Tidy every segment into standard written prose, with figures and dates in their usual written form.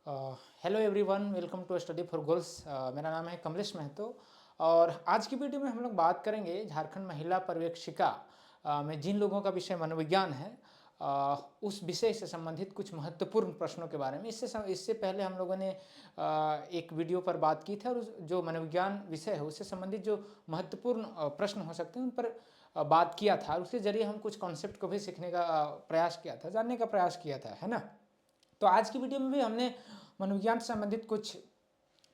Hello everyone, welcome to study for goals. मेरा नाम है कमलेश महतो और आज की वीडियो में हम लोग बात करेंगे झारखंड महिला पर्यवेक्षिका में जिन लोगों का विषय मनोविज्ञान है उस विषय से संबंधित कुछ महत्वपूर्ण प्रश्नों के बारे में। इससे पहले हम लोगों ने एक वीडियो पर बात की थी और जो मनोविज्ञान विषय है उससे संबंधित जो महत्वपूर्ण प्रश्न हो सकते हैं उन पर बात किया था और उसके जरिए हम कुछ कॉन्सेप्ट को भी सीखने का प्रयास किया था, जानने का प्रयास किया था, है ना। तो आज की वीडियो में भी हमने मनोविज्ञान से संबंधित कुछ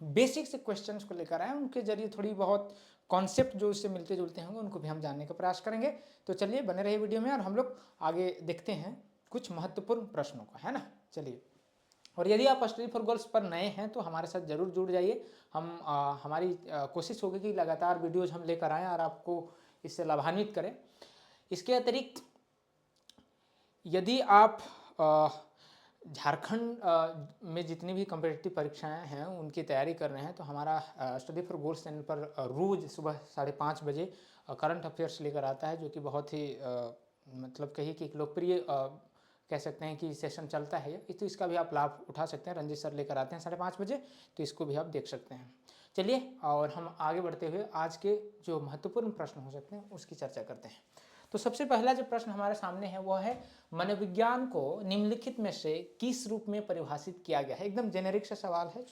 बेसिक से क्वेश्चंस को लेकर आए, उनके जरिए थोड़ी बहुत कॉन्सेप्ट जो उससे मिलते जुलते होंगे उनको भी हम जानने का प्रयास करेंगे। तो चलिए बने रहिए वीडियो में और हम लोग आगे देखते हैं कुछ महत्वपूर्ण प्रश्नों को, है ना। चलिए, और यदि आप स्टडी फॉर गर्ल्स पर नए हैं तो हमारे साथ जरूर जुड़ जाइए। हमारी कोशिश होगी कि लगातार वीडियोज हम लेकर आएँ और आपको इससे लाभान्वित करें। इसके अतिरिक्त यदि आप झारखंड में जितनी भी कॉम्पिटिटिव परीक्षाएं हैं उनकी तैयारी कर रहे हैं तो हमारा स्टडी फॉर गोल्स चैनल पर रोज़ सुबह 5:30 बजे करंट अफेयर्स लेकर आता है, जो कि बहुत ही मतलब कहिए कि एक लोकप्रिय कह सकते हैं कि सेशन चलता है। तो इसका भी आप लाभ उठा सकते हैं। रंजीत सर लेकर आते हैं 5:30 बजे, तो इसको भी आप देख सकते हैं। चलिए, और हम आगे बढ़ते हुए आज के जो महत्वपूर्ण प्रश्न हो सकते हैं उसकी चर्चा करते हैं। तो सबसे पहला जो प्रश्न हमारे सामने है वह है, मनोविज्ञान को निम्नलिखित में से किस रूप में परिभाषित किया गया है। एकदम जेनेरिक सा सवाल है,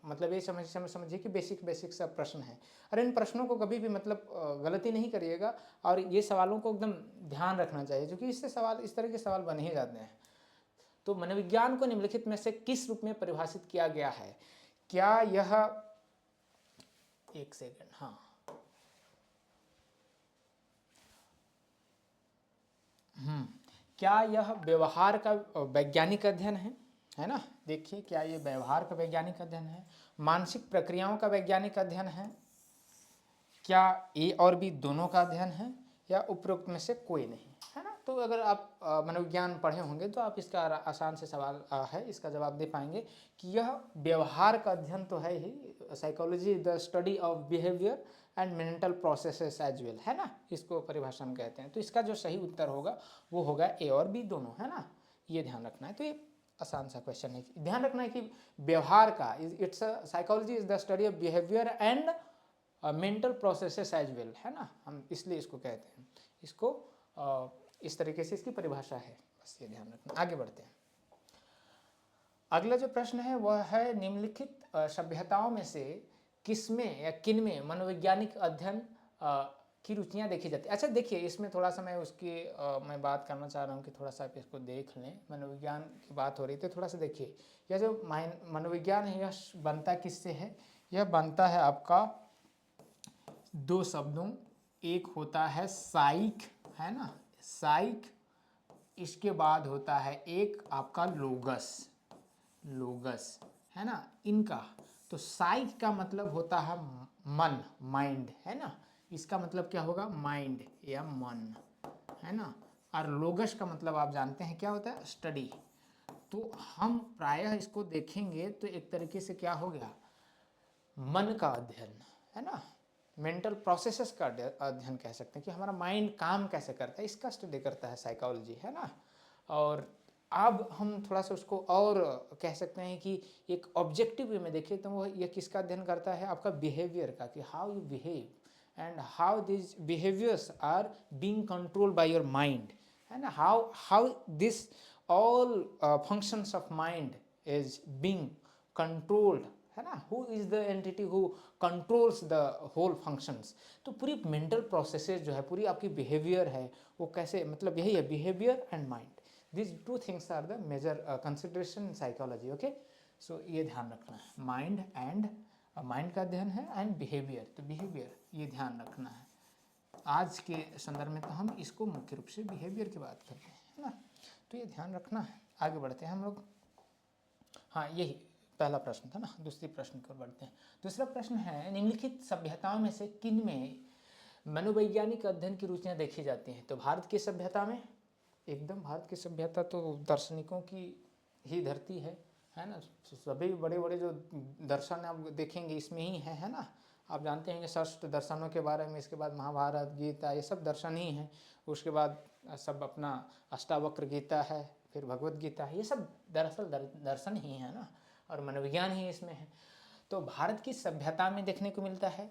मतलब ये समझिए कि बेसिक सा प्रश्न है। और इन प्रश्नों को कभी भी मतलब गलती नहीं करिएगा और ये सवालों को एकदम ध्यान रखना चाहिए, क्योंकि इससे सवाल इस तरह के सवाल बन ही जाते हैं। तो मनोविज्ञान को निम्नलिखित में से किस रूप में परिभाषित किया गया है? क्या यह, एक सेकेंड, हाँ, क्या यह व्यवहार का वैज्ञानिक अध्ययन है ना। देखिए, क्या ये व्यवहार का वैज्ञानिक अध्ययन है, मानसिक प्रक्रियाओं का वैज्ञानिक अध्ययन है, क्या ए और बी दोनों का अध्ययन है, या उपरोक्त में से कोई नहीं, है ना। तो अगर आप मनोविज्ञान पढ़े होंगे तो आप इसका आसान से सवाल है इसका जवाब दे पाएंगे कि यह व्यवहार का अध्ययन तो है ही। Psychology the study of behaviour and mental processes as well, है ना, इसको परिभाषा में कहते हैं। तो इसका जो सही उत्तर होगा वो होगा ए और बी दोनों, है ना। ये ध्यान रखना है। तो ये आसान सा क्वेश्चन है। ध्यान रखना है कि व्यवहार का it's psychology is the study of behaviour and mental processes as well, है ना। हम इसलिए इसको कहते हैं, इसको इस तरीके से इसकी परिभाषा है, बस ये ध्यान रखना। आगे बढ़ते हैं। अगला जो प्रश्न है वह है, निम्नलिखित सभ्यताओं में से किसमें या किन में मनोवैज्ञानिक अध्ययन की रुचियां देखी जाती है। अच्छा देखिए, इसमें थोड़ा सा मैं उसकी मैं बात करना चाह रहा हूँ कि थोड़ा सा आप इसको देख लें। मनोविज्ञान की बात हो रही थी, थोड़ा सा देखिए, यह जो मनोविज्ञान है यह बनता किससे है। यह बनता है आपका दो शब्दों, एक होता है साइक, है ना, साइक, इसके बाद होता है एक आपका लोगस, लोगस, है ना, इनका। तो साइक का मतलब होता है मन, माइंड, है ना। इसका मतलब क्या होगा, माइंड या मन, है ना। और लोगस का मतलब आप जानते हैं क्या होता है, स्टडी। तो हम प्रायः इसको देखेंगे तो एक तरीके से क्या हो गया, मन का अध्ययन, है ना, मेंटल प्रोसेसेस का अध्ययन कह सकते हैं कि हमारा माइंड काम कैसे करता है, इसका स्टडी करता है साइकोलॉजी, है ना। और अब हम थोड़ा सा उसको और कह सकते हैं कि एक ऑब्जेक्टिव वे में देखें तो वो ये किसका अध्ययन करता है, आपका बिहेवियर का, कि how you behave and how this behaviours are being controlled by your mind, है ना। How this all functions of mind is being controlled, है ना। Who is the entity who controls the whole functions. तो पूरी mental processes जो है, पूरी आपकी बिहेवियर है वो कैसे, मतलब यही है, behaviour and mind, these two things are the major consideration in psychology, okay। so ये ध्यान रखना है, माइंड एंड माइंड का अध्ययन है एंड बिहेवियर, तो बिहेवियर ये ध्यान रखना है। आज के संदर्भ में तो हम इसको मुख्य रूप से बिहेवियर की बात करते हैं, है ना। तो ये ध्यान रखना है। आगे बढ़ते हैं हम लोग। हाँ, यही पहला प्रश्न था ना, दूसरे प्रश्न की ओर बढ़ते हैं। दूसरा प्रश्न है, निम्नलिखित सभ्यताओं में से किन में मनोवैज्ञानिक अध्ययन की रुचियां देखी जाती हैं। तो भारत की सभ्यता में, एकदम भारत की सभ्यता तो दार्शनिकों की ही धरती है ना। सभी बड़े बड़े जो दर्शन आप देखेंगे इसमें ही है ना। आप जानते हैं कि षष्ठ दर्शनों के बारे में, इसके बाद महाभारत, गीता, ये सब दर्शन ही हैं। उसके बाद सब अपना अष्टावक्र गीता है, फिर भगवत गीता है, ये सब दरअसल दर्शन ही है ना, और मनोविज्ञान ही इसमें है। तो भारत की सभ्यता में देखने को मिलता है,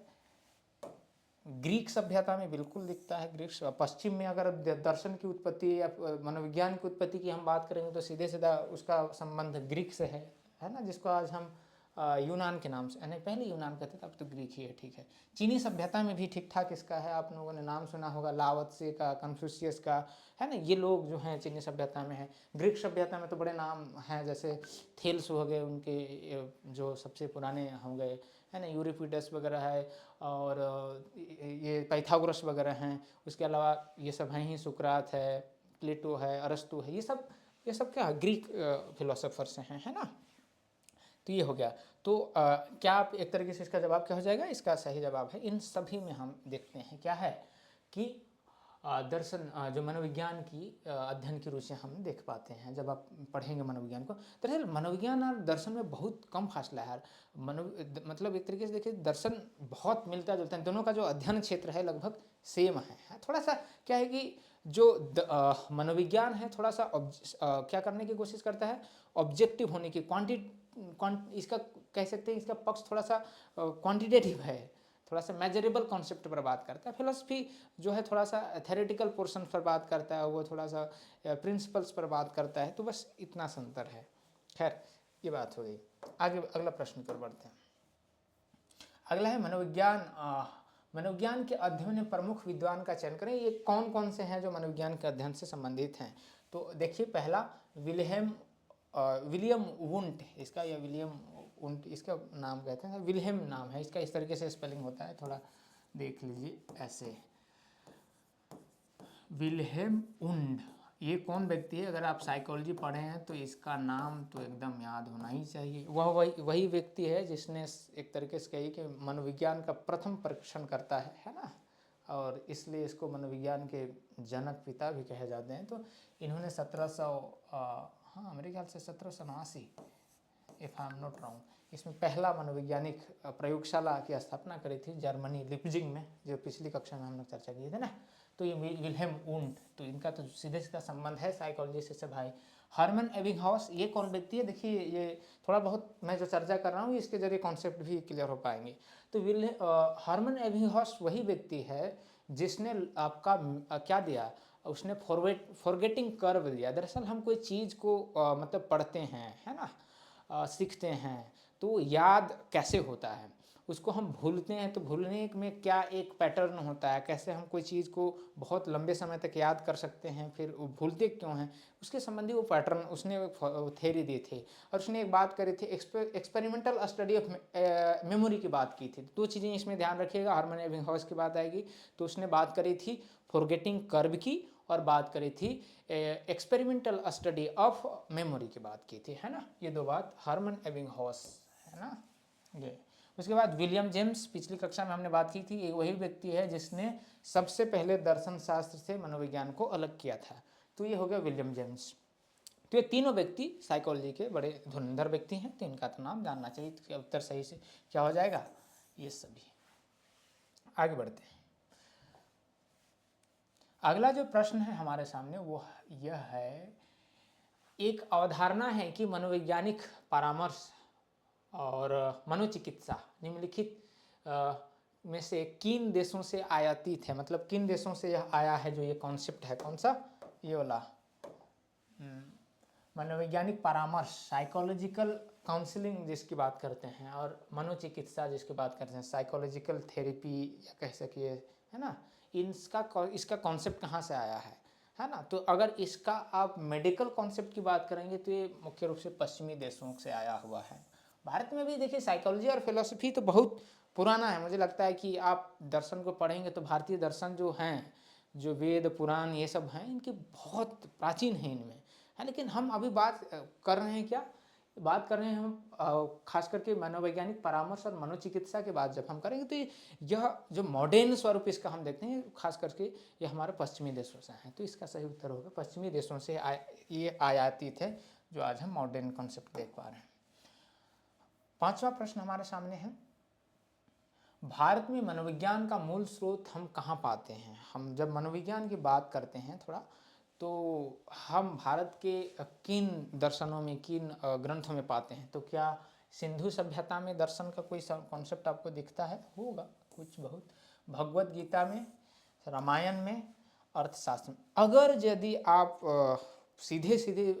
ग्रीक सभ्यता में बिल्कुल दिखता है। ग्रीक पश्चिम में अगर दर्शन की उत्पत्ति या मनोविज्ञान की उत्पत्ति की हम बात करेंगे तो सीधे सीधा उसका संबंध ग्रीक से है ना, जिसको आज हम यूनान के नाम से, नहीं पहले यूनान कहते थे, अब तो ग्रीक ही है, ठीक है। चीनी सभ्यता में भी ठीक ठाक इसका है, आप लोगों ने नाम सुना होगा लाओत्से का, कन्फ्यूशियस का, है ना, ये लोग जो हैं चीनी सभ्यता में है। ग्रीक सभ्यता में तो बड़े नाम हैं, जैसे थेल्स हो गए उनके, जो सबसे पुराने हो गए, है ना, यूरिपिडस वगैरह है, और ये पाइथागोरस वगैरह हैं। उसके अलावा ये सब हैं ही, सुकरात है, प्लेटो है, अरस्तु है, ये सब क्या ग्रीक फिलोसोफर्स हैं, है ना। तो ये हो गया। तो क्या आप एक तरीके से इसका जवाब क्या हो जाएगा, इसका सही जवाब है इन सभी में हम देखते हैं क्या है कि दर्शन, जो मनोविज्ञान की अध्ययन की रुचि हम देख पाते हैं जब आप पढ़ेंगे मनोविज्ञान को। दरअसल मनोविज्ञान और दर्शन में बहुत कम फासला है। मतलब एक तरीके से देखिए दर्शन बहुत मिलता जुलता है, दोनों का जो अध्ययन क्षेत्र है लगभग सेम है। थोड़ा सा क्या है कि जो मनोविज्ञान है थोड़ा सा क्या करने की कोशिश करता है, ऑब्जेक्टिव होने की, इसका कह सकते हैं इसका पक्ष थोड़ा सा क्वांटिटेटिव है, थोड़ा सा मेजरेबल कॉन्सेप्ट पर बात करता है। फिलोसफी जो है थोड़ा सा थेरेटिकल पोर्शन पर बात करता है, वो थोड़ा सा प्रिंसिपल्स पर बात करता है। तो बस इतना सा अंतर है। खैर ये बात हो गई। आगे अगला प्रश्न पर बढ़ते हैं। अगला है मनोविज्ञान के अध्ययन में प्रमुख विद्वान का चयन करें। ये कौन कौन से हैं जो मनोविज्ञान के अध्ययन से संबंधित हैं। तो देखिए पहला विलियम वुंट, इसका, या विलियम वुंट इसका नाम कहते हैं, विल्हेम नाम है इसका, इस तरीके से स्पेलिंग होता है, थोड़ा देख लीजिए ऐसे, विल्हेम वुंड। ये कौन व्यक्ति है, अगर आप साइकोलॉजी पढ़े हैं तो इसका नाम तो एकदम याद होना ही चाहिए। वही व्यक्ति है जिसने एक तरीके से कही कि मनोविज्ञान का प्रथम परीक्षण करता है ना, और इसलिए इसको मनोविज्ञान के जनक पिता भी कहे जाते हैं। तो इन्होंने 1700 हाँ मेरे ख्याल से 1789, if I am not wrong, इसमें पहला मनोवैज्ञानिक प्रयोगशाला की स्थापना करी थी जर्मनी लिप्जिंग में, जो पिछली कक्षा में हम लोग चर्चा किए थे ना। तो ये विल्हेम वुंट, तो इनका तो सीधे सीधा संबंध है साइकोलॉजी से भाई। हर्मन एबिंगहॉस, ये कौन व्यक्ति है, देखिए ये थोड़ा बहुत मैं जो चर्चा कर रहा हूँ इसके जरिए कॉन्सेप्ट भी क्लियर हो पाएंगे। तो हर्मन एबिंगहॉस वही व्यक्ति है जिसने आपका क्या दिया, उसने फॉरगेटिंग कर्व दिया। दरअसल हम कोई चीज़ को मतलब पढ़ते हैं, है ना, सीखते हैं, तो याद कैसे होता है, उसको हम भूलते हैं, तो भूलने में क्या एक पैटर्न होता है, कैसे हम कोई चीज़ को बहुत लंबे समय तक याद कर सकते हैं, फिर वो भूलते क्यों हैं, उसके संबंधी वो पैटर्न उसने थ्योरी दी थी। और उसने एक बात करी थी, एक्सपेरिमेंटल स्टडी ऑफ मेमोरी की बात की थी। दो चीज़ें इसमें ध्यान रखिएगा, हार्मन एबिंगहॉस की बात आएगी तो उसने बात करी थी फॉरगेटिंग कर्व की, और बात करी थी एक्सपेरिमेंटल स्टडी ऑफ मेमोरी की बात की थी, है ना। ये दो बात हार्मन एबिंगहॉस, है ना ये। उसके बाद विलियम जेम्स, पिछली कक्षा में हमने बात की थी, ये वही व्यक्ति है जिसने सबसे पहले दर्शन शास्त्र से मनोविज्ञान को अलग किया था। तो ये हो गया विलियम जेम्स। तो ये तीनों व्यक्ति साइकोलॉजी के बड़े धुरंधर व्यक्ति हैं, तो इनका तो नाम जानना चाहिए। तो उत्तर सही से क्या हो जाएगा, ये सभी। आगे बढ़ते हैं। अगला जो प्रश्न है हमारे सामने वो यह है, एक अवधारणा है कि मनोवैज्ञानिक परामर्श और मनोचिकित्सा निम्नलिखित में से किन देशों से आयातित है, मतलब किन देशों से यह आया है, जो ये कॉन्सेप्ट है, कौन सा, ये वाला मनोवैज्ञानिक परामर्श, साइकोलॉजिकल काउंसलिंग जिसकी बात करते हैं, और मनोचिकित्सा जिसकी बात करते हैं, साइकोलॉजिकल थेरेपी या कह सकिए, है ना, इसका कॉन्सेप्ट कहाँ से आया है ना। तो अगर इसका आप मेडिकल कॉन्सेप्ट की बात करेंगे तो ये मुख्य रूप से पश्चिमी देशों से आया हुआ है। भारत में भी देखिए साइकोलॉजी और फिलोसफी तो बहुत पुराना है। मुझे लगता है कि आप दर्शन को पढ़ेंगे तो भारतीय दर्शन जो हैं, जो वेद पुराण ये सब हैं, इनकी बहुत प्राचीन है इनमें, है। लेकिन हम अभी बात कर रहे हैं, क्या बात कर रहे हैं हम, खास करके मनोवैज्ञानिक परामर्श और मनोचिकित्सा के बाद जब हम करेंगे तो यह जो मॉडर्न स्वरूप इसका हम देखते हैं, खास करके ये हमारे पश्चिमी देशों से हैं। तो इसका सही उत्तर होगा पश्चिमी देशों से ये आयातित है, जो आज हम मॉडर्न कॉन्सेप्ट देख पा रहे हैं। पांचवा प्रश्न हमारे सामने है, भारत में मनोविज्ञान का मूल स्रोत हम कहाँ पाते हैं। हम जब मनोविज्ञान की बात करते हैं थोड़ा, तो हम भारत के किन दर्शनों में, किन ग्रंथों में पाते हैं? तो क्या सिंधु सभ्यता में दर्शन का कोई कॉन्सेप्ट आपको दिखता है? होगा कुछ बहुत, भगवत गीता में, रामायण में, अर्थशास्त्र में। अगर यदि आप सीधे सीधे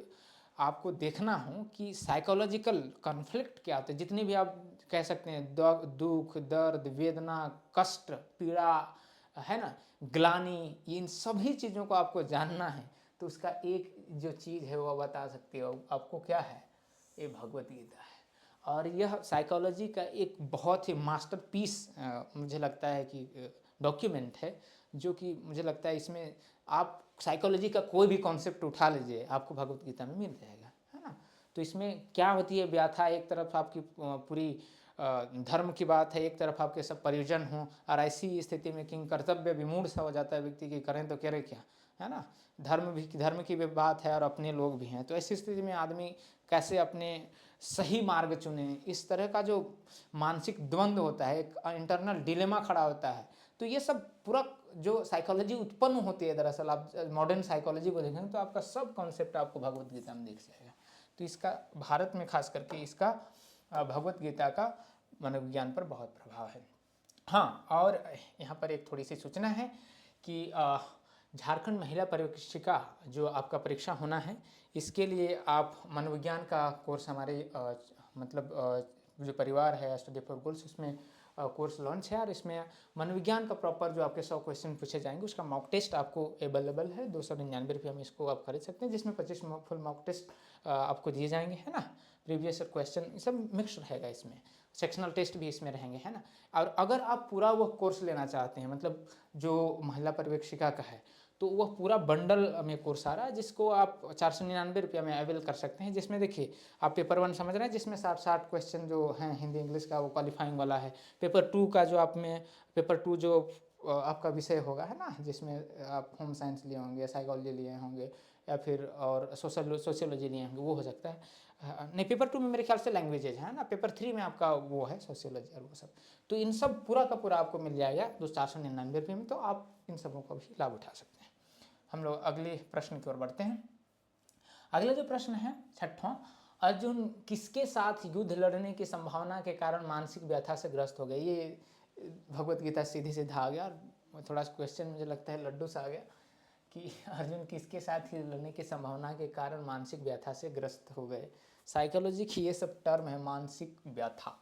आपको देखना हो कि साइकोलॉजिकल कॉन्फ्लिक्ट क्या होते हैं, जितने भी आप कह सकते हैं, दुख, दर्द, वेदना, कष्ट, पीड़ा, है ना, ग्लानि, इन सभी चीज़ों को आपको जानना है तो उसका एक जो चीज़ है वो बता सकती है आपको, क्या है? ये भगवत गीता है। और यह साइकोलॉजी का एक बहुत ही मास्टरपीस मुझे लगता है कि डॉक्यूमेंट है, जो कि मुझे लगता है इसमें आप साइकोलॉजी का कोई भी कॉन्सेप्ट उठा लीजिए, आपको भगवत गीता में मिल जाएगा, है ना। तो इसमें क्या होती है व्याथा, एक तरफ आपकी पूरी धर्म की बात है, एक तरफ आपके सब परिजन हों, और ऐसी स्थिति में किंग कर्तव्य विमूढ़ सा हो जाता है व्यक्ति की, करें तो करे क्या, है ना। धर्म की भी बात है और अपने लोग भी हैं, तो ऐसी स्थिति में आदमी कैसे अपने सही मार्ग चुने, इस तरह का जो मानसिक द्वंद्व होता है, एक इंटरनल डिलेमा खड़ा होता है। तो ये सब पूरा जो साइकोलॉजी उत्पन्न होती है, दरअसल आप मॉडर्न साइकोलॉजी को देखेंगे तो आपका सब कॉन्सेप्ट आपको भगवत गीता में दिख जाएगा। तो इसका भारत में खास करके इसका भगवत गीता का मनोविज्ञान पर बहुत प्रभाव है। हाँ, और यहाँ पर एक थोड़ी सी सूचना है कि झारखंड महिला पर्यवेक्षिका जो आपका परीक्षा होना है, इसके लिए आप मनोविज्ञान का कोर्स हमारे जो परिवार है स्टडी फॉर गोल्स, उसमें कोर्स लॉन्च है, और इसमें मनोविज्ञान का प्रॉपर जो आपके 100 क्वेश्चन पूछे जाएंगे उसका मॉक टेस्ट आपको अवेलेबल है। 299 में इसको आप खरीद सकते हैं, जिसमें 25 फुल मॉक टेस्ट आपको दिए जाएंगे, है ना। प्रीवियस क्वेश्चन सब मिक्स रहेगा इसमें, सेक्शनल टेस्ट भी इसमें रहेंगे, है ना। और अगर आप पूरा वह कोर्स लेना चाहते हैं, मतलब जो महिला पर्यवेक्षिका का है, तो वह पूरा बंडल में कोर्स आ रहा है, जिसको आप 499 में अवेल कर सकते हैं। जिसमें देखिए, आप पेपर 1 समझ रहे हैं, जिसमें 60 क्वेश्चन जो हैं हिंदी इंग्लिश का, वो क्वालिफाइंग वाला है। पेपर 2 का जो आप में पेपर 2 जो आपका विषय होगा, है ना, जिसमें आप होम साइंस लिए होंगे, साइकोलॉजी लिए होंगे, या फिर और सोशियोलॉजी लिए होंगे, वो हो सकता है। नहीं, पेपर 2 में मेरे ख्याल से लैंग्वेजेज है ना, पेपर 3 में आपका वो है सोशियोलॉजी और वो सब। तो इन सब पूरा का पूरा आपको मिल जाएगा 499 में, तो आप इन सबों का भी लाभ उठा सकते हैं। हम लोग अगले प्रश्न की ओर बढ़ते हैं। अगला जो प्रश्न है 6वां, अर्जुन किसके साथ युद्ध लड़ने की संभावना के कारण मानसिक व्यथा से ग्रस्त हो गए? ये भगवत गीता सीधे सीधा आ गया, और थोड़ा क्वेश्चन मुझे लगता है लड्डू सा आ गया कि अर्जुन किसके साथ युद्ध लड़ने की संभावना के कारण मानसिक व्यथा से ग्रस्त हो गए। साइकोलॉजी की ये सब टर्म है, मानसिक व्यथा,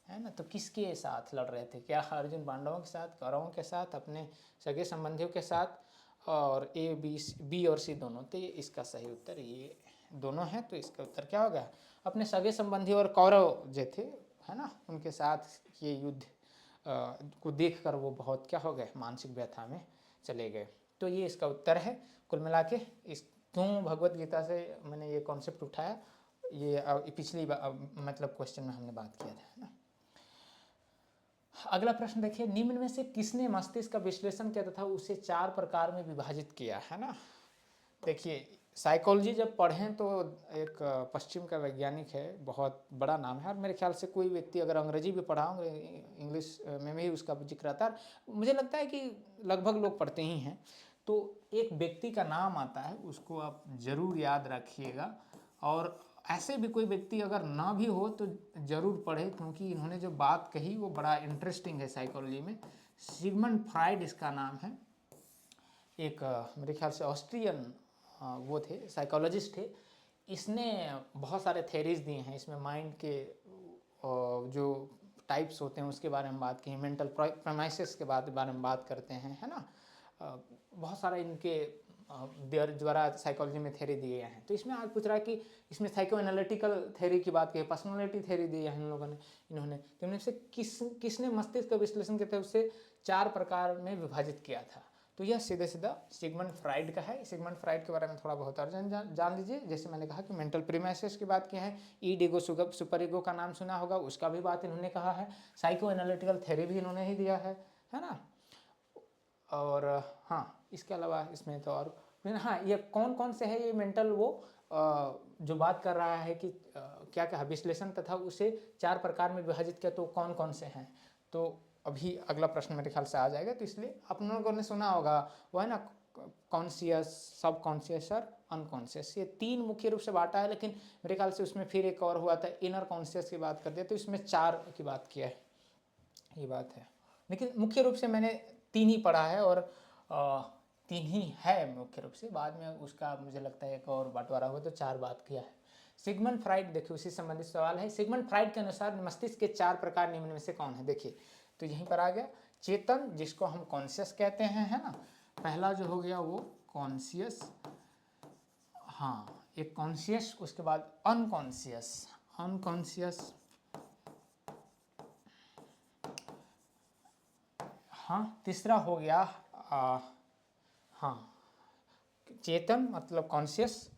है ना। तो किसके साथ लड़ रहे थे? क्या अर्जुन पांडवों के साथ, कौरवों के साथ, अपने सगे संबंधियों के साथ? और बी और सी दोनों, तो इसका सही उत्तर ये दोनों है। तो इसका उत्तर क्या होगा? अपने सगे संबंधी और कौरव जो थे, है ना, उनके साथ ये युद्ध को देखकर वो बहुत क्या हो गए, मानसिक व्यथा में चले गए। तो ये इसका उत्तर है। कुल मिला के इस क्यों भगवत गीता से मैंने ये कॉन्सेप्ट उठाया, ये पिछली मतलब क्वेश्चन में हमने बात किया था, है ना। अगला प्रश्न देखिए, निम्न में से किसने मस्तिष्क का विश्लेषण किया तथा उसे 4 प्रकार में विभाजित किया, है ना। देखिए, साइकोलॉजी जब पढ़ें तो एक पश्चिम का वैज्ञानिक है, बहुत बड़ा नाम है, और मेरे ख्याल से कोई व्यक्ति अगर अंग्रेजी भी पढ़ा होंगे, इंग्लिश में भी उसका जिक्र आता है, मुझे लगता है कि लगभग लोग पढ़ते ही हैं। तो एक व्यक्ति का नाम आता है, उसको आप ज़रूर याद रखिएगा, और ऐसे भी कोई व्यक्ति अगर ना भी हो तो ज़रूर पढ़े, क्योंकि इन्होंने जो बात कही वो बड़ा इंटरेस्टिंग है साइकोलॉजी में। सिगमंड फ्राइड इसका नाम है, एक मेरे ख्याल से ऑस्ट्रियन वो थे, साइकोलॉजिस्ट थे। इसने बहुत सारे थेरीज दिए हैं इसमें, माइंड के जो टाइप्स होते हैं उसके बारे में बात की, मेंटल प्रेमाइसेस के बारे में बात करते हैं, है ना। बहुत सारा इनके द्वारा साइकोलॉजी में थेरी दिए हैं। तो इसमें आज पूछ रहा है कि इसमें साइको एनालिटिकल थेरी की बात की, पर्सनालिटी थेरी दी है इन लोगों ने, इन्होंने। तो इनमें से किसने मस्तिष्क का विश्लेषण किया था, उससे 4 प्रकार में विभाजित किया था? तो यह सीधे सीधा सिगमंड फ्राइड का है। सिगमंड फ्राइड के बारे में थोड़ा बहुत और जान लीजिए। जैसे मैंने कहा कि मेंटल प्रीमाइसेस की बात की है, ईड ईगो सुपर ईगो का नाम सुना होगा, उसका भी बात इन्होंने कहा है। साइको एनालिटिकल थेरी भी इन्होंने ही दिया है ना। और हाँ, इसके अलावा इसमें तो और हाँ, ये कौन कौन से है ये मेंटल वो जो बात कर रहा है कि क्या क्या विश्लेषण तथा उसे 4 प्रकार में विभाजित किया, तो कौन कौन से हैं? तो अभी अगला प्रश्न मेरे ख्याल से आ जाएगा। तो इसलिए आप लोगों ने सुना होगा वो है ना, कॉन्शियस, सब कॉन्शियस और अनकॉन्शियस, ये 3 मुख्य रूप से बांटा है। लेकिन मेरे ख्याल से उसमें फिर एक और हुआ था, इनर कॉन्शियस की बात कर दिया, तो इसमें 4 की बात किया है, ये बात है। लेकिन मुख्य रूप से मैंने 3 ही पढ़ा है और 3 ही है मुख्य रूप से। बाद में उसका मुझे लगता है एक और बंटवारा हुआ तो 4 बात किया है। सिगमंड फ्राइड, देखिए उसी संबंधित सवाल है। सिगमंड फ्राइड के अनुसार मस्तिष्क के 4 प्रकार निम्न में से कौन है? देखिए तो यहीं पर आ गया चेतन, जिसको हम कॉन्शियस कहते हैं, है ना। पहला जो हो गया वो कॉन्शियस, हाँ एक कॉन्शियस, उसके बाद अनकॉन्शियस, अनकॉन्शियस, हाँ तीसरा हो गया हाँ चेतन मतलब कॉन्शियस,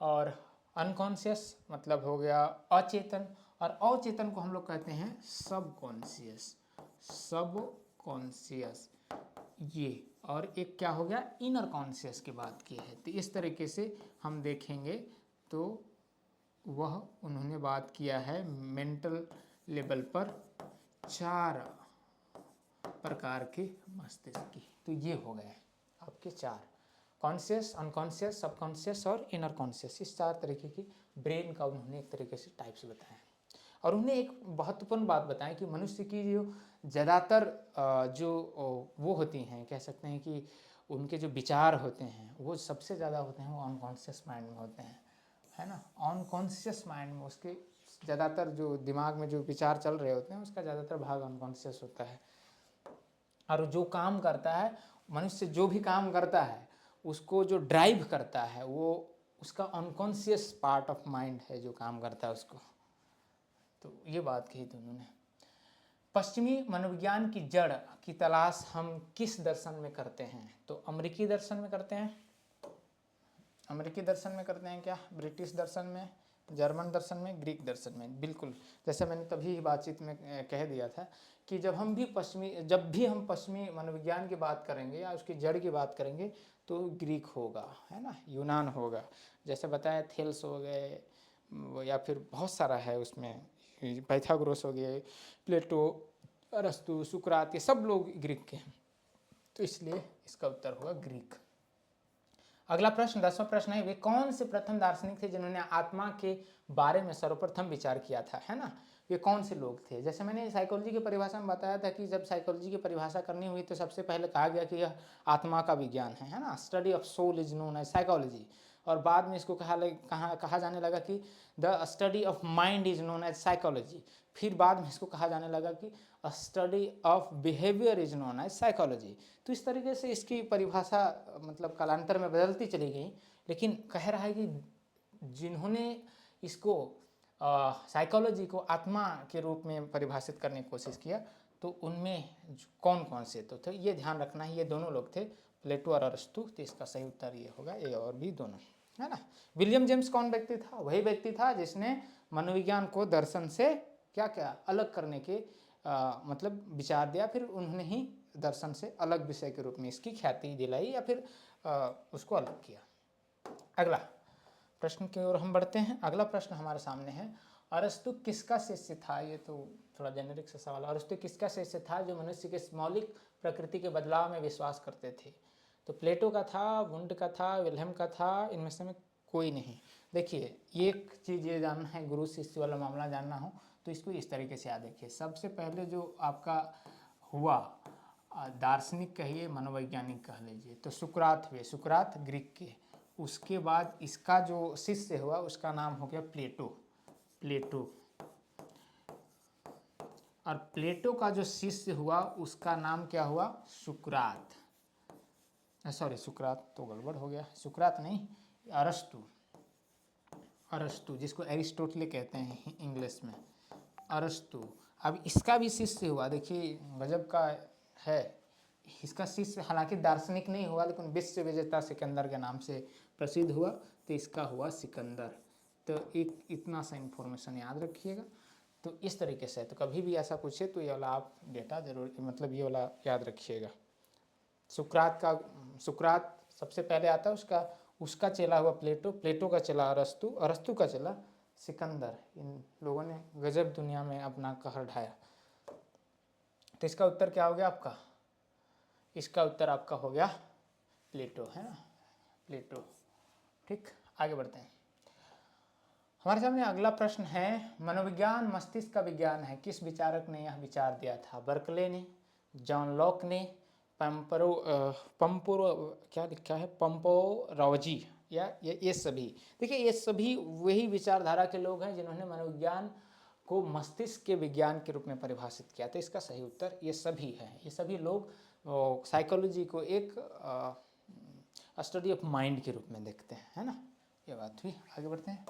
और अनकॉन्शियस मतलब हो गया अचेतन, और अचेतन को हम लोग कहते हैं सब कॉन्शियस, सब कॉन्शियस ये। और एक क्या हो गया, इनर कॉन्शियस की बात की है। तो इस तरीके से हम देखेंगे तो वह उन्होंने बात किया है मेंटल लेवल पर 4 प्रकार के मस्तिष्क की। तो ये हो गए आपके 4, कॉन्शियस, अनकॉन्शियस, सबकॉन्शियस और इनर कॉन्शियस। इस 4 तरीके की ब्रेन का उन्होंने एक तरीके से टाइप्स बताए। और उन्हें एक महत्वपूर्ण बात बताएं कि मनुष्य की जो ज़्यादातर जो वो होती हैं, कह सकते हैं कि उनके जो विचार होते हैं वो सबसे ज़्यादा होते हैं वो अनकॉन्शियस माइंड में होते हैं, है ना। अनकॉन्शियस माइंड में उसके ज़्यादातर जो दिमाग में जो विचार चल रहे होते हैं उसका ज़्यादातर भाग अनकॉन्शियस होता है। और जो काम करता है मनुष्य, जो भी काम करता है उसको जो ड्राइव करता है वो उसका अनकॉन्शियस पार्ट ऑफ माइंड है जो काम करता है उसको। तो ये बात कही थी उन्होंने। पश्चिमी मनोविज्ञान की जड़ की तलाश हम किस दर्शन में करते हैं? तो अमेरिकी दर्शन में करते हैं, अमेरिकी दर्शन में करते हैं क्या, ब्रिटिश दर्शन में, जर्मन दर्शन में, ग्रीक दर्शन में? बिल्कुल, जैसे मैंने तभी बातचीत में कह दिया था कि जब भी हम पश्चिमी मनोविज्ञान की बात करेंगे या उसकी जड़ की बात करेंगे तो ग्रीक होगा, है ना, यूनान होगा। जैसे बताया थेल्स हो गए, या फिर बहुत सारा है उसमें, पाइथागोरस हो गए, प्लेटो, अरस्तु, सुकरात, ये सब लोग ग्रीक के हैं। तो इसलिए इसका उत्तर होगा ग्रीक। अगला प्रश्न 10वां प्रश्न है, वे कौन से प्रथम दार्शनिक थे जिन्होंने आत्मा के बारे में सर्वप्रथम विचार किया था, है ना। वे कौन से लोग थे? जैसे मैंने साइकोलॉजी की परिभाषा में बताया था कि जब साइकोलॉजी की परिभाषा करनी हुई तो सबसे पहले कहा गया कि यह आत्मा का विज्ञान है ना, study of soul is known as psychology. और बाद में इसको कहा जाने लगा कि the study of mind is known as psychology. फिर बाद में इसको कहा जाने लगा कि study of behaviour is known as psychology. तो इस तरीके से इसकी परिभाषा मतलब कालांतर में बदलती चली गई। लेकिन कह रहा है कि जिन्होंने इसको साइकोलॉजी को आत्मा के रूप में परिभाषित करने की कोशिश किया तो उनमें कौन कौन से तो थे, ये ध्यान रखना है। ये दोनों लोग थे, प्लेटो और अरस्तु। तो इसका सही उत्तर ये होगा, ए और बी दोनों, है ना। विलियम जेम्स कौन व्यक्ति था? वही व्यक्ति था जिसने मनोविज्ञान को दर्शन से क्या क्या अलग करने के मतलब विचार दिया। फिर उन्होंने ही दर्शन से अलग विषय के रूप में इसकी ख्याति दिलाई या फिर उसको अलग किया। अगला प्रश्न की ओर हम बढ़ते हैं। अगला प्रश्न हमारे सामने है, अरस्तु किसका शिष्य था? ये तो थोड़ा जेनेरिक सा सवाल है। अरस्तु किसका शिष्य था जो मनुष्य के मौलिक प्रकृति के बदलाव में विश्वास करते थे? तो प्लेटो का था, वुंड का था, विल्हेम का था, इनमें से में कोई नहीं। देखिए एक चीज़ ये जानना है, गुरु शिष्य वाला मामला जानना हो तो इसको इस तरीके से याद रखिए। सबसे पहले जो आपका हुआ दार्शनिक कहिए, मनोवैज्ञानिक कह लीजिए, तो सुकरात हुए, सुकरात ग्रीक के। उसके बाद इसका जो शिष्य हुआ उसका नाम हो गया प्लेटो, प्लेटो। और प्लेटो का जो शिष्य हुआ उसका नाम क्या हुआ? सुकरात। सॉरी सुकरात तो गड़बड़ हो गया, सुकरात नहीं, अरस्तु, अरस्तु जिसको एरिस्टोटले कहते हैं इंग्लिश में, अरस्तु। अब इसका भी शिष्य हुआ, देखिए गजब का है। इसका शिष्य हालांकि दार्शनिक नहीं हुआ लेकिन विश्व विजेता सिकंदर के नाम से प्रसिद्ध हुआ, तो इसका हुआ सिकंदर। तो एक इतना सा इन्फॉर्मेशन याद रखिएगा। तो इस तरीके से तो कभी भी ऐसा पूछे तो ये वाला आप डेटा जरूर, मतलब ये वाला याद रखिएगा। सुकरात सबसे पहले आता है, उसका चेला हुआ प्लेटो, प्लेटो का चेला अरस्तु, अरस्तु का चेला सिकंदर। इन लोगों ने गजब दुनिया में अपना कहर ढाया। तो इसका उत्तर क्या हो गया आपका? इसका उत्तर आपका हो गया प्लेटो, है ना, प्लेटो। ठीक, आगे बढ़ते हैं। हमारे सामने अगला प्रश्न है, मनोविज्ञान मस्तिष्क का विज्ञान है, किस विचारक ने यह विचार दिया था? बर्कले ने, जॉन लॉक ने, क्या लिखा है, पंपोरोजी, या ये सभी? देखिए ये सभी वही विचारधारा के लोग हैं जिन्होंने मनोविज्ञान को मस्तिष्क के विज्ञान के रूप में परिभाषित किया। तो इसका सही उत्तर ये सभी है। ये सभी लोग साइकोलॉजी को एक स्टडी ऑफ माइंड के रूप में देखते हैं, है ना। ये बात हुई, आगे बढ़ते हैं।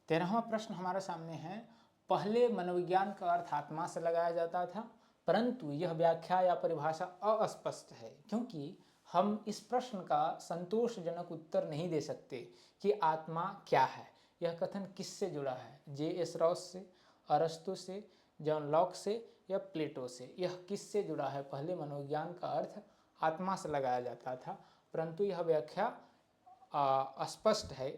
13वां प्रश्न हमारे सामने है, पहले मनोविज्ञान का अर्थ आत्मा से लगाया जाता था, परंतु यह व्याख्या या परिभाषा अस्पष्ट है, क्योंकि हम इस प्रश्न का संतोषजनक उत्तर नहीं दे सकते कि आत्मा क्या है। यह कथन किससे जुड़ा है? J.S. रॉस से, अरस्तु से, जॉन लॉक से या प्लेटो से? यह किससे जुड़ा है? पहले मनोविज्ञान का अर्थ आत्मा से लगाया जाता था, परंतु यह व्याख्या अस्पष्ट है,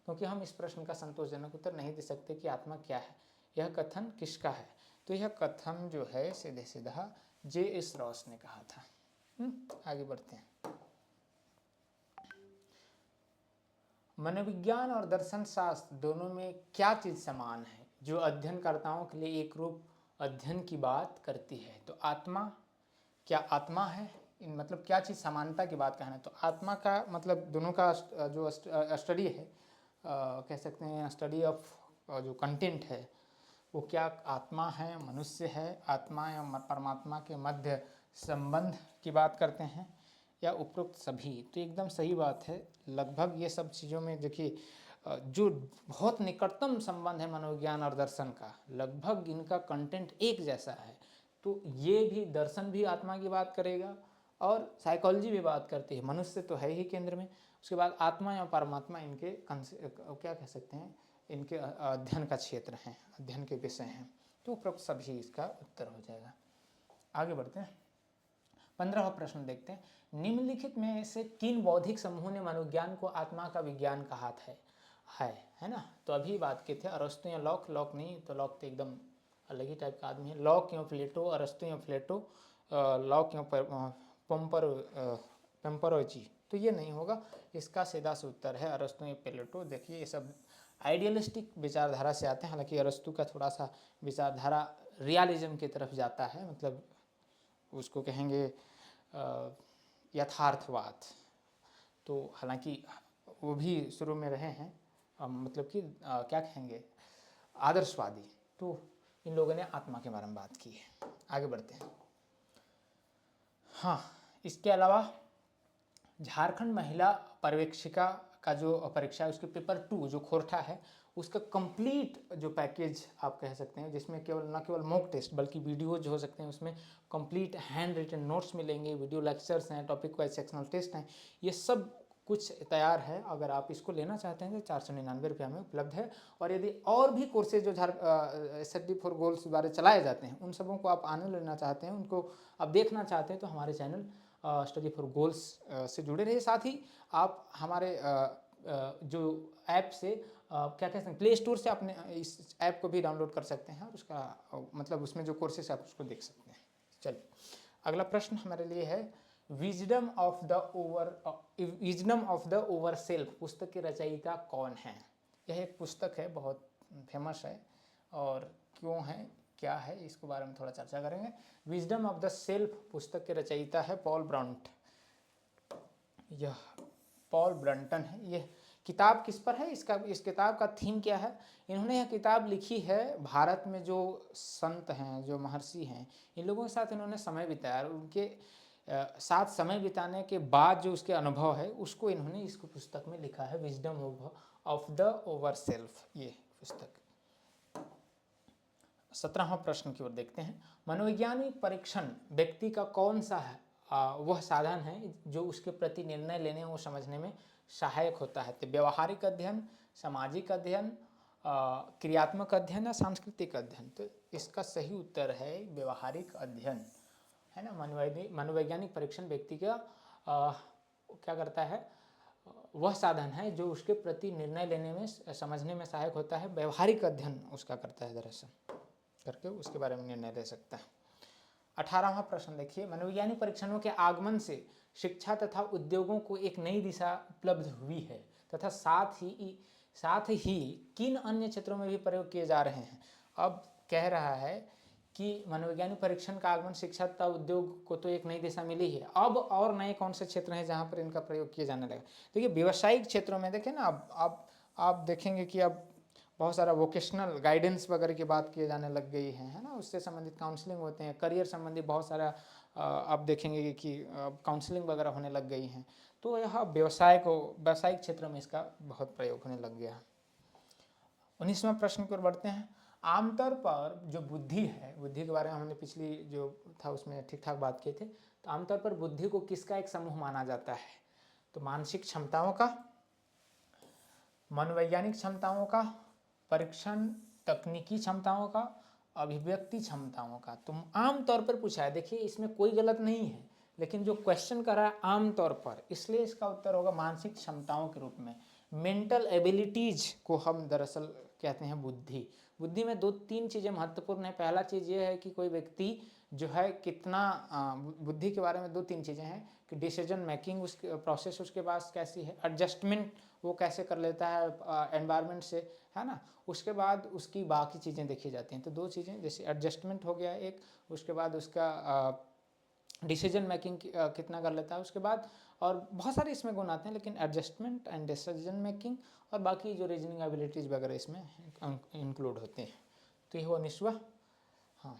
क्योंकि हम इस प्रश्न का संतोषजनक उत्तर नहीं दे सकते कि आत्मा क्या है। यह कथन किसका है? तो यह कथन जो है सीधे सीधा J.S. रॉस ने कहा था। आगे बढ़ते हैं। मनोविज्ञान और दर्शन शास्त्र दोनों में क्या चीज़ समान है जो अध्ययनकर्ताओं के लिए एक रूप अध्ययन की बात करती है? तो आत्मा, क्या आत्मा है? इन मतलब क्या चीज़ समानता की बात कहना है? तो आत्मा का मतलब दोनों का जो स्टडी है, कह सकते हैं स्टडी ऑफ जो कंटेंट है, वो क्या आत्मा है, मनुष्य है, आत्मा या परमात्मा के मध्य संबंध की बात करते हैं, या उपरोक्त सभी? तो एकदम सही बात है। लगभग ये सब चीज़ों में देखिए जो बहुत निकटतम संबंध है मनोविज्ञान और दर्शन का, लगभग इनका कंटेंट एक जैसा है। तो ये भी दर्शन भी आत्मा की बात करेगा और साइकोलॉजी भी बात करती है। मनुष्य तो है ही केंद्र में, उसके बाद आत्मा या परमात्मा इनके क्या कह सकते हैं, इनके अध्ययन का क्षेत्र हैं, अध्ययन के विषय हैं। तो उपरोक्त सभी इसका उत्तर हो जाएगा। आगे बढ़ते हैं। 15वां प्रश्न देखते हैं, निम्नलिखित में से किन बौद्धिक समूहों ने मनोविज्ञान को आत्मा का विज्ञान कहा है ना। तो अभी बात की थे अरस्तु या लॉक, लॉक नहीं, तो लॉक तो एकदम अलग ही टाइप का आदमी है। लॉक या प्लेटो, अरस्तु या प्लेटो, लॉक या पेम्परोजी, तो ये नहीं होगा। इसका सीधा से उत्तर है अरस्तु या प्लेटो। देखिए ये सब आइडियलिस्टिक विचारधारा से आते हैं, हालांकि अरस्तु का थोड़ा सा विचारधारा रियलिज्म की तरफ जाता है, मतलब उसको कहेंगे यथार्थवाद। तो हालांकि वो भी शुरू में रहे हैं मतलब कि क्या कहेंगे, आदर्शवादी। तो इन लोगों ने आत्मा के बारे में बात की है। आगे बढ़ते हैं। हाँ, इसके अलावा झारखंड महिला पर्यवेक्षिका का जो परीक्षा है उसके पेपर 2 जो खोरठा है, उसका कंप्लीट जो पैकेज आप कह सकते हैं, जिसमें केवल न केवल मॉक टेस्ट बल्कि वीडियोज हो सकते हैं, उसमें कंप्लीट हैंड रिटन नोट्स मिलेंगे, वीडियो लेक्चर्स हैं, टॉपिक वाइज सेक्शनल टेस्ट हैं, ये सब कुछ तैयार है। अगर आप इसको लेना चाहते हैं तो 499 रुपये में उपलब्ध है। और यदि और भी कोर्सेज जो SSD फॉर गोल्स द्वारा चलाए जाते हैं, उन सबों को आप आनंद लेना चाहते हैं, उनको आप देखना चाहते हैं, तो हमारे चैनल स्टडी फॉर गोल्स से जुड़े रहिए। साथ ही आप हमारे जो ऐप से क्या कहते हैं, प्ले स्टोर से अपने इस ऐप को भी डाउनलोड कर सकते हैं और उसका मतलब उसमें जो कोर्सेस आप उसको देख सकते हैं। चलिए अगला प्रश्न हमारे लिए है, wisdom of the over self पुस्तक के रचयिता कौन है? यह एक पुस्तक है, बहुत फेमस है, और क्यों है, क्या है, इसके बारे में थोड़ा चर्चा करेंगे। विजडम ऑफ द सेल्फ पुस्तक के रचयिता है पॉल ब्रंट। यह पॉल ब्रंटन है। यह किताब किस पर है? इस किताब का थीम क्या है? इन्होंने यह किताब लिखी है भारत में जो संत हैं, जो महर्षि हैं, इन लोगों के साथ इन्होंने समय बिताया, और उनके साथ समय बिताने के बाद जो उसके अनुभव है उसको इन्होंने इस पुस्तक में लिखा है, wisdom of the over self, ये पुस्तक। 17वां प्रश्न की ओर देखते हैं, मनोवैज्ञानिक परीक्षण व्यक्ति का कौन सा है वह साधन है जो उसके प्रति निर्णय लेने और समझने में सहायक होता है? तो व्यवहारिक अध्ययन, सामाजिक अध्ययन, क्रियात्मक अध्ययन या सांस्कृतिक अध्ययन? तो इसका सही उत्तर है व्यवहारिक अध्ययन, है ना। मनोवैज्ञानिक परीक्षण व्यक्ति का क्या करता है, वह साधन है जो उसके प्रति निर्णय लेने में समझने में सहायक होता है। व्यवहारिक अध्ययन उसका करता है, दरअसल करके उसके बारे में निर्णय ले सकता है। 18वां प्रश्न देखिए, मनोवैज्ञानिक परीक्षणों के आगमन से शिक्षा तथा उद्योगों को एक नई दिशा उपलब्ध हुई है तथा साथ ही किन अन्य क्षेत्रों में भी प्रयोग किए जा रहे हैं। अब कह रहा है कि मनोवैज्ञानिक परीक्षण का आगमन शिक्षा तथा उद्योग को तो एक नई दिशा मिली है, अब और नए कौन से क्षेत्र हैं जहाँ पर इनका प्रयोग किया जाने लगा। देखिए व्यावसायिक क्षेत्रों में देखें ना, अब आप देखेंगे कि अब बहुत सारा वोकेशनल गाइडेंस वगैरह की बात किए जाने लग गई है ना, उससे संबंधित काउंसलिंग होते हैं, करियर संबंधी बहुत सारा आप देखेंगे कि काउंसलिंग वगैरह होने लग गई हैं। तो यह व्यावसायिक क्षेत्र में इसका बहुत प्रयोग होने लग गया है। 19वां प्रश्न की ओर बढ़ते हैं। आमतौर पर जो बुद्धि है, बुद्धि के बारे में हमने पिछली जो था उसमें ठीक ठाक बात किए थे, तो आमतौर पर बुद्धि को किसका एक समूह माना जाता है। तो मानसिक क्षमताओं का, मनोवैज्ञानिक क्षमताओं का, परीक्षण तकनीकी क्षमताओं का, अभिव्यक्ति क्षमताओं का। तो आमतौर पर पूछा है, देखिए इसमें कोई गलत नहीं है, लेकिन जो क्वेश्चन कर रहा है आमतौर पर, इसलिए इसका उत्तर होगा मानसिक क्षमताओं के रूप में। मेंटल एबिलिटीज को हम दरअसल कहते हैं बुद्धि। बुद्धि में 2-3 चीज़ें महत्वपूर्ण है। पहला चीज़ ये है कि कोई व्यक्ति जो है कितना बुद्धि के बारे में 2-3 चीज़ें हैं कि डिसीजन मेकिंग उसके प्रोसेस उसके पास कैसी है, एडजस्टमेंट वो कैसे कर लेता है एनवायरनमेंट से, है ना। उसके बाद उसकी बाकी चीज़ें देखी जाती हैं। तो 2 चीज़ें, जैसे एडजस्टमेंट हो गया एक, उसके बाद उसका डिसीजन मेकिंग कितना कर लेता है, उसके बाद और बहुत सारे इसमें गुण आते हैं, लेकिन एडजस्टमेंट एंड डिसीजन मेकिंग और बाकी जो रीजनिंग एबिलिटीज़ वगैरह इसमें इंक्लूड होते हैं। तो ये हुआ 19वां। हाँ,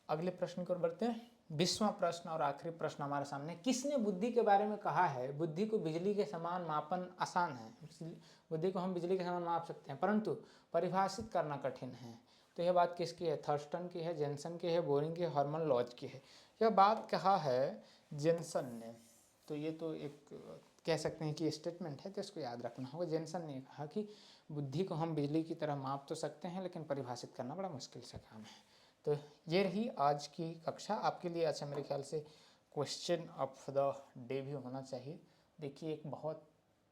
अगले प्रश्न की ओर बढ़ते हैं। 20वां प्रश्न और आखिरी प्रश्न हमारे सामने। किसने बुद्धि के बारे में कहा है बुद्धि को बिजली के समान मापन आसान है। बुद्धि को हम बिजली के समान माप सकते हैं, परंतु परिभाषित करना कठिन है। तो यह बात किसकी है? थर्स्टन की है, जेनसन की है, बोरिंग की है, हर्मन लॉज की है। यह बात कहा है जेनसन ने। तो ये तो एक कह सकते हैं कि स्टेटमेंट है, तो इसको याद रखना होगा। जेनसन ने कहा कि बुद्धि को हम बिजली की तरह माप तो सकते हैं, लेकिन परिभाषित करना बड़ा मुश्किल सा काम है। तो ये रही आज की कक्षा आपके लिए। अच्छा, मेरे ख्याल से क्वेश्चन ऑफ द डे भी होना चाहिए। देखिए एक बहुत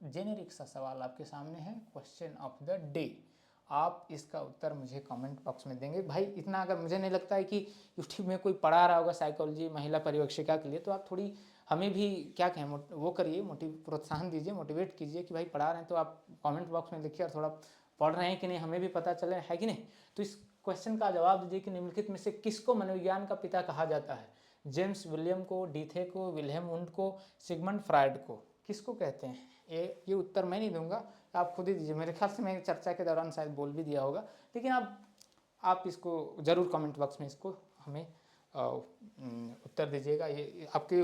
जेनेरिक सा सवाल आपके सामने है, क्वेश्चन ऑफ द डे। आप इसका उत्तर मुझे कमेंट बॉक्स में देंगे। भाई इतना अगर मुझे नहीं लगता है कि यूट्यूब में कोई पढ़ा रहा होगा साइकोलॉजी महिला पर्यवेक्षिका के लिए, तो आप थोड़ी हमें भी क्या कहें वो करिए, प्रोत्साहन दीजिए, मोटिवेट कीजिए कि भाई पढ़ा रहे हैं तो आप कमेंट बॉक्स में लिखिए और थोड़ा पढ़ रहे हैं कि नहीं हमें भी पता चले, है कि नहीं। तो इस क्वेश्चन का जवाब दीजिए कि निम्नलिखित में से किसको मनोविज्ञान का पिता कहा जाता है। जेम्स विलियम को, डीथे को, विल्हेम वुंड को, सिगमंड फ्रायड को, किसको कहते हैं? ये उत्तर मैं नहीं दूंगा, आप खुद ही दीजिए। मेरे ख्याल से मैं चर्चा के दौरान शायद बोल भी दिया होगा, लेकिन आप इसको ज़रूर कमेंट बॉक्स में इसको हमें उत्तर दीजिएगा। ये आपके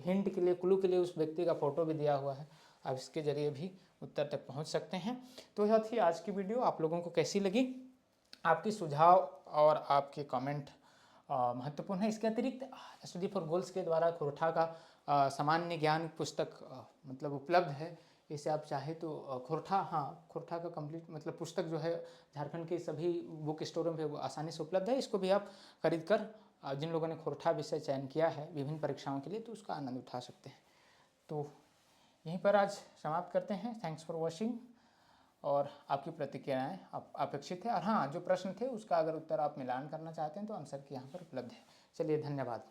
हिंट के लिए, क्लू के लिए उस व्यक्ति का फ़ोटो भी दिया हुआ है, आप इसके ज़रिए भी उत्तर तक पहुंच सकते हैं। तो यह थी आज की वीडियो। आप लोगों को कैसी लगी? आपकी सुझाव और आपके कमेंट महत्वपूर्ण है। इसके अतिरिक्त स्टडी फॉर गोल्स के द्वारा खुरठा का सामान्य ज्ञान पुस्तक मतलब उपलब्ध है। इसे आप चाहे तो खुरठा का कंप्लीट मतलब पुस्तक जो है झारखंड के सभी बुक स्टोरों पे वो आसानी से उपलब्ध है। इसको भी आप खरीद कर जिन लोगों ने खुरठा विषय चयन किया है विभिन्न परीक्षाओं के लिए, तो उसका आनंद उठा सकते हैं। तो यहीं पर आज समाप्त करते हैं। Thanks for watching. और आपकी प्रतिक्रियाएं अपेक्षित है। और हाँ, जो प्रश्न थे उसका अगर उत्तर आप मिलान करना चाहते हैं तो आंसर की यहाँ पर उपलब्ध है। चलिए, धन्यवाद।